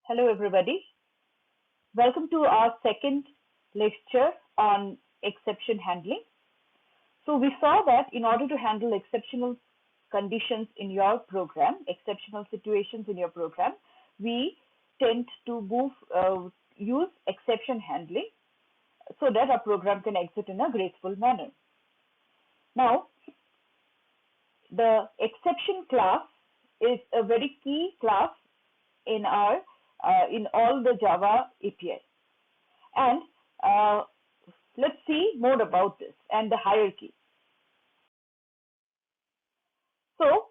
Hello, everybody. Welcome to our second lecture on exception handling. So we saw that in order to handle exceptional conditions in your program, exceptional situations in your program, we tend to use exception handling so that our program can exit in a graceful manner. Now, the exception class is a very key class in our in all the Java API. And let's see more about this and the hierarchy. So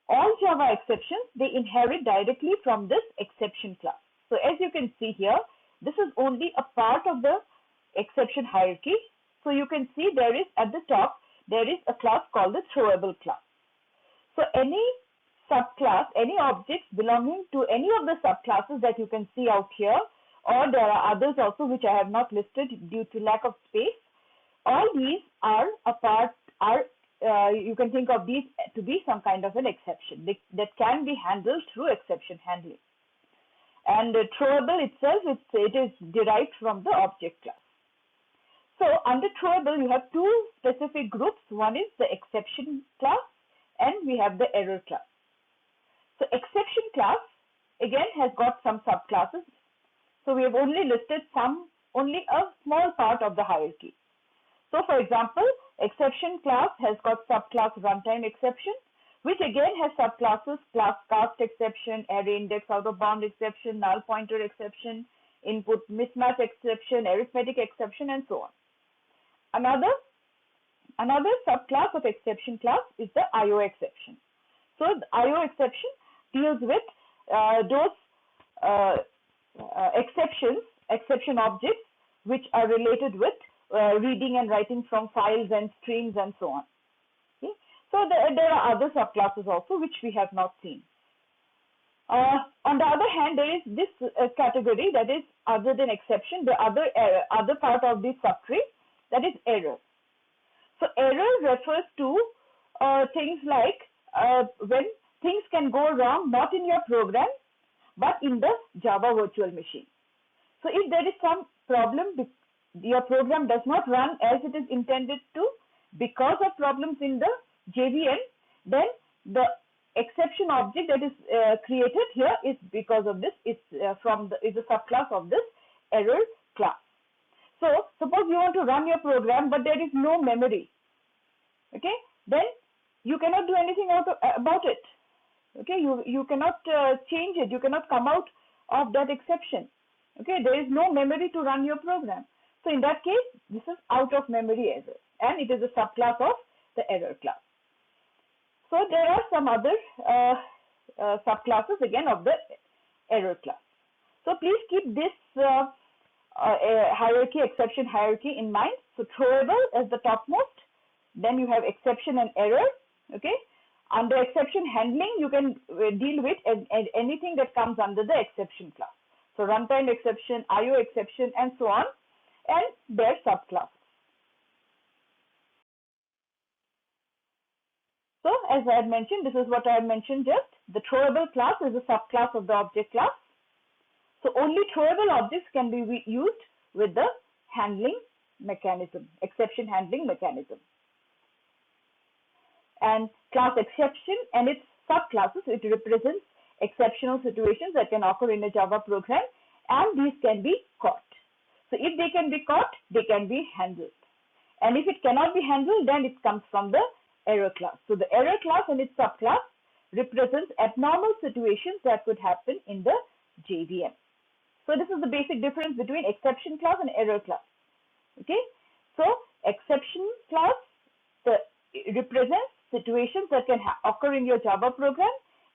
all Java exceptions, they inherit directly from this exception class. So as you can see here, this is only a part of the exception hierarchy. So you can see there is at the top, there is a class called the throwable class. So any subclass, any objects belonging to any of the subclasses that you can see out here, or there are others also which I have not listed due to lack of space. All these are you can think of these to be some kind of an exception that can be handled through exception handling. And throwable itself, it is derived from the object class. So under throwable, you have two specific groups. One is the exception class, and we have the error class. So exception class again has got some subclasses. So we have only listed only a small part of the hierarchy. So for example, exception class has got subclass runtime exception, which again has subclasses class cast exception, array index out of bound exception, null pointer exception, input mismatch exception, arithmetic exception, and so on. Another subclass of exception class is the IO exception. So the IO exception deals with those exception objects which are related with reading and writing from files and streams and so on. Okay? So there are other subclasses also which we have not seen. On the other hand, there is this category that is other than exception, the other part of this subtree, that is error. So error refers to things like when things can go wrong not in your program but in the Java virtual machine. So if there is some problem, your program does not run as it is intended to because of problems in the JVM, then the exception object that is created here is because of this, is a subclass of this error class. So suppose you want to run your program but there is no memory, okay, then you cannot do anything about it. Okay, you cannot change it, you cannot come out of that exception. Okay, there is no memory to run your program. So in that case, this is out of memory error, and it is a subclass of the error class. So there are some other subclasses again of the error class. So please keep this exception hierarchy in mind. So throwable is the topmost, then you have exception and error. Okay, under exception handling, you can deal with anything that comes under the exception class. So runtime exception, IO exception, and so on, and their subclasses. So as I had mentioned, this is what I had mentioned just. The throwable class is a subclass of the object class. So only throwable objects can be used with the handling mechanism, exception handling mechanism. And class exception and its subclasses, it represents exceptional situations that can occur in a Java program, and these can be caught. So if they can be caught, they can be handled. And if it cannot be handled, then it comes from the error class. So the error class and its subclass represents abnormal situations that could happen in the JVM. So this is the basic difference between exception class and error class. Okay, so exception class represents situations that can occur in your Java program.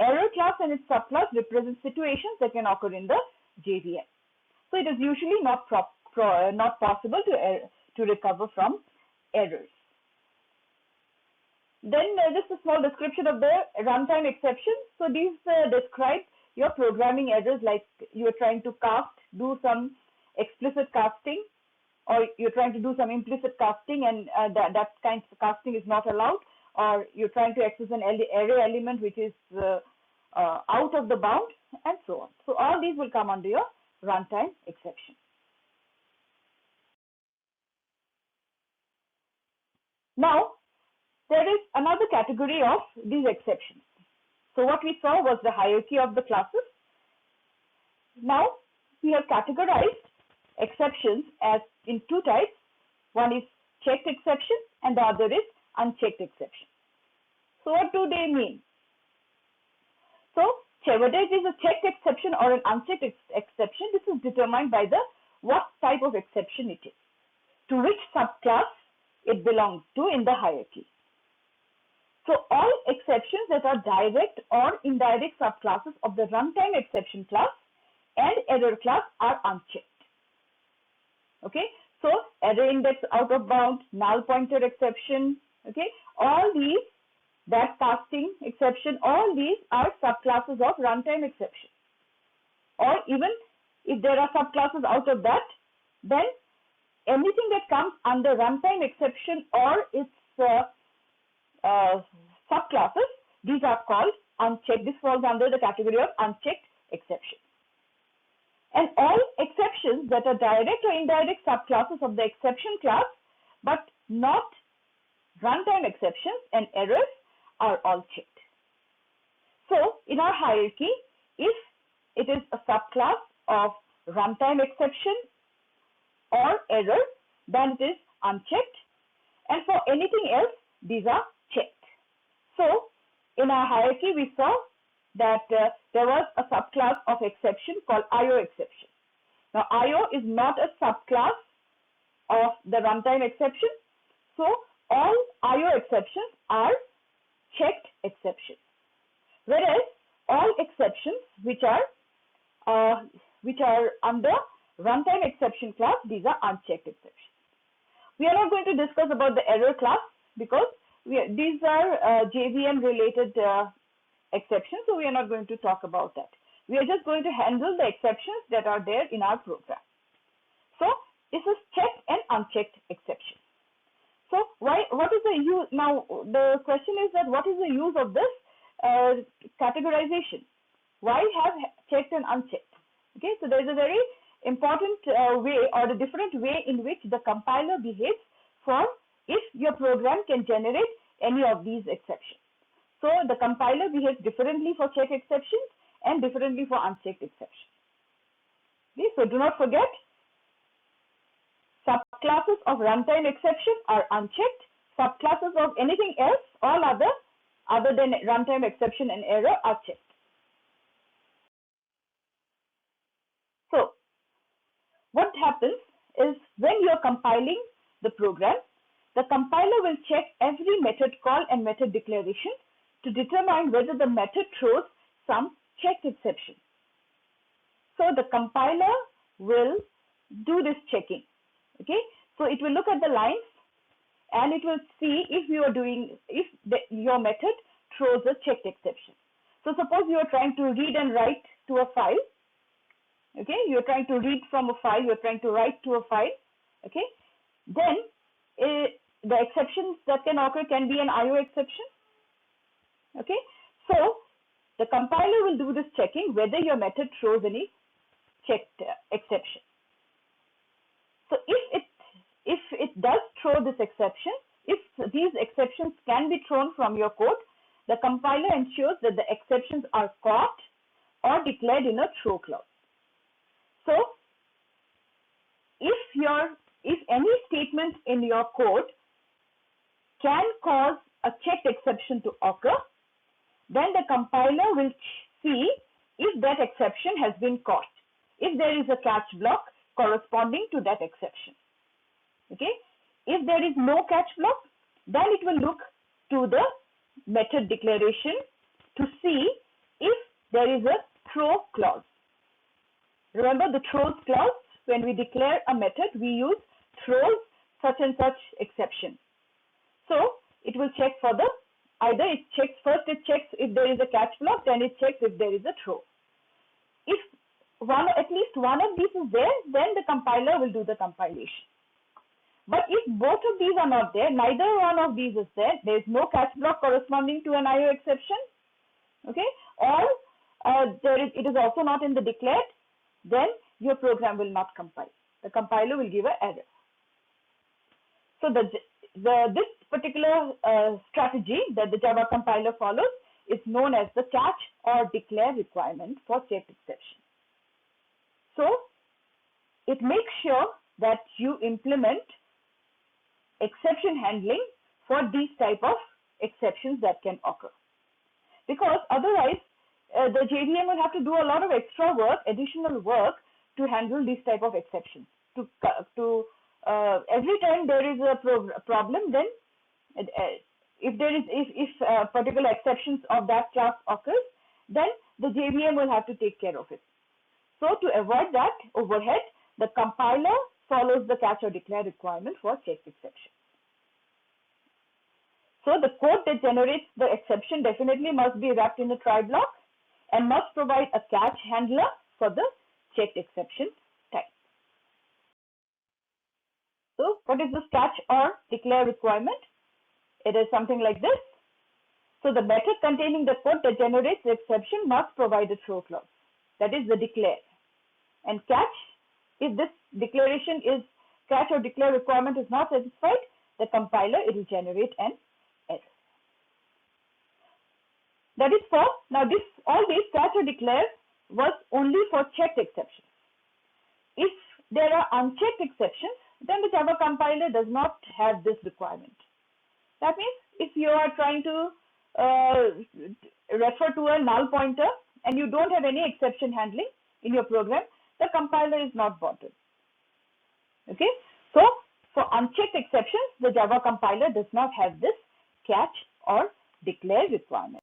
Error class and its subclass represent situations that can occur in the JVM. So it is usually not possible to recover from errors. Then just a small description of the runtime exception. So these describe your programming errors, like you are trying to do some explicit casting, or you're trying to do some implicit casting, and that kind of casting is not allowed, or you're trying to access an array element which is out of the bound. and so on. So all these will come under your runtime exception. Now, there is another category of these exceptions. So what we saw was the hierarchy of the classes. Now, we have categorized exceptions as in two types. One is checked exception and the other is unchecked exception. So what do they mean? So whether it is a checked exception or an unchecked exception, this is determined by the what type of exception it is, to which subclass it belongs to in the hierarchy. So all exceptions that are direct or indirect subclasses of the runtime exception class and error class are unchecked. Okay, so error index out of bound, null pointer exception, okay, all these, that casting exception, all these are subclasses of runtime exception. Or even if there are subclasses out of that, then anything that comes under runtime exception or its subclasses, these are called unchecked. This falls under the category of unchecked exception. And all exceptions that are direct or indirect subclasses of the exception class, but not runtime exceptions and errors, are all checked. So in our hierarchy, if it is a subclass of runtime exception or error, then it is unchecked, and for anything else, these are checked. So in our hierarchy, we saw that there was a subclass of exception called IO exception. Now IO is not a subclass of the runtime exception, so all IO exceptions are checked exceptions, whereas all exceptions which are under runtime exception class, these are unchecked exceptions. We are not going to discuss about the error class because these are JVM related exceptions, so we are not going to talk about that. We are just going to handle the exceptions that are there in our program. So this is checked and unchecked exception. So what is the use? Now the question is that what is the use of this categorization? Why have checked and unchecked? Okay, so there is a very important way or a different way in which the compiler behaves for if your program can generate any of these exceptions. So the compiler behaves differently for checked exceptions and differently for unchecked exceptions. Okay, so do not forget, subclasses of runtime exception are unchecked. Subclasses of anything else, all other than runtime exception and error, are checked. So what happens is when you are compiling the program, the compiler will check every method call and method declaration to determine whether the method throws some checked exception. So the compiler will do this checking. Okay, so it will look at the lines and it will see if your method throws a checked exception. So suppose you are trying to read and write to a file. Okay, you are trying to read from a file, you are trying to write to a file. Okay, then the exceptions that can occur can be an IO exception. Okay, so the compiler will do this checking whether your method throws any checked exception. So if it does throw this exception, if these exceptions can be thrown from your code, the compiler ensures that the exceptions are caught or declared in a throw clause. So if any statement in your code can cause a checked exception to occur, then the compiler will see if that exception has been caught, if there is a catch block corresponding to that exception. Okay, if there is no catch block, then it will look to the method declaration to see if there is a throw clause. Remember the throws clause, when we declare a method, we use throws such and such exception. So it will check for either it checks if there is a catch block, then it checks if there is a throw. If at least one of these is there, then the compiler will do the compilation. But if both of these are not there, neither one of these is there, there is no catch block corresponding to an IO exception, okay, or it is also not in the declared, then your program will not compile. The compiler will give an error. So this particular strategy that the Java compiler follows is known as the catch or declare requirement for checked exception. So it makes sure that you implement exception handling for these type of exceptions that can occur. Because otherwise, the JVM will have to do a lot of extra work, additional work to handle these type of exceptions. Every time there is a problem, then if particular exceptions of that class occurs, then the JVM will have to take care of it. So to avoid that overhead, the compiler follows the catch or declare requirement for checked exception. So the code that generates the exception definitely must be wrapped in a try block and must provide a catch handler for the checked exception type. So what is this catch or declare requirement? It is something like this. So the method containing the code that generates the exception must provide a throw clause. That is the declare. And catch, if this declaration is catch or declare requirement is not satisfied, the compiler, it will generate an error. That is for, now all these catch or declare was only for checked exceptions. If there are unchecked exceptions, then the Java compiler does not have this requirement. That means if you are trying to refer to a null pointer and you don't have any exception handling in your program, the compiler is not bothered. Okay, so for unchecked exceptions, the Java compiler does not have this catch or declare requirement.